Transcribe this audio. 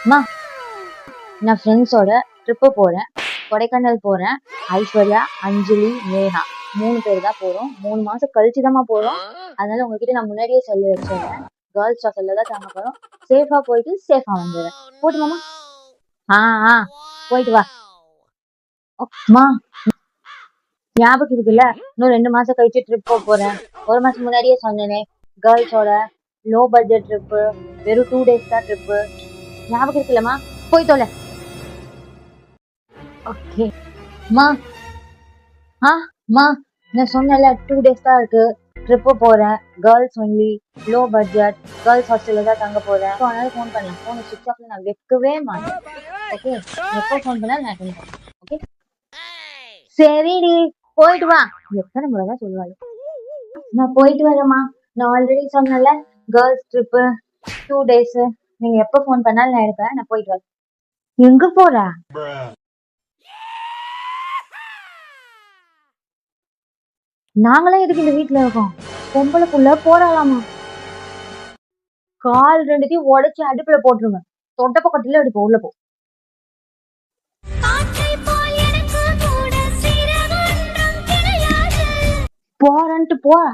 அம்மா, நான் ஃப்ரெண்ட்ஸோட ட்ரிப்பு போறேன். கொடைக்கானல் போறேன். ஐஸ்வர்யா, அஞ்சலி, நேஹா 3 பேர் தான் போறோம். 3 மாசம் கழிச்சு தாம்மா போறோம். அதனால உங்ககிட்ட நான் முன்னாடியே சொல்லி வச்சிடுறேன். கேர்ள்ஸ் ஹாஸ்டல்ல தான் தங்க போறோம். சேஃபா போயிட்டு சேஃபா வந்துடுறேன். போட்டுமாம்மா? ஆ ஆ போயிட்டு வா. அம்மா, ஞாபகம் இருக்குல்ல? இன்னும் 2 மாசம் கழிச்சு ட்ரிப் போறேன். 1 மாசம் முன்னாடியே சொன்னேனே, கேர்ள்ஸோட லோ பட்ஜெட் ட்ரிப்பு, வெறும் 2 டேஸ் தான் ட்ரிப்பு. ஞாபகம் இருக்குல்லம்மா? போய் தொலை. ஓகே. அம்மா, அம்மா, நான் சொன்னேன்ல 2 டேஸ் தான் இருக்கு. ட்ரிப்பு போறேன். Girls only, low budget, girls ஹாஸ்டல்ல தான் தங்க போறேன். ஸோ அதனால ஃபோன் பண்ணலாம். ஃபோனை சுவிட்ச் ஆஃப்ல நான் வைக்கவே மாட்டேன். ஓகே, எப்போ ஃபோன் பண்ணாலும் நான் அட்டெண்ட் பண்ணுறேன். ஓகே, சரிடி, போயிட்டு வா. எத்தனை முறை தான் சொல்லுவாள். நான் போயிட்டு வரேம்மா. நான் ஆல்ரெடி சொன்னேன்ல, கேர்ள்ஸ் ட்ரிப்பு 2 டேஸ். நீங்க எப்போ ஃபோன் பண்ணாலும் நான் எடுப்பேன். நான் போயிட்டு வரேன். எங்க போற? நாங்களே எதுக்கு இந்த வீட்டுல இருக்கோம்? பொம்பளை புள்ள போறாளாமா. கால் ரெண்டுத்தையும் உடைச்சு அடுப்புல போட்டுருங்க. தொட்ட பக்கத்துல அடிப்போம். உள்ள போ. போறன்ட்டு போற.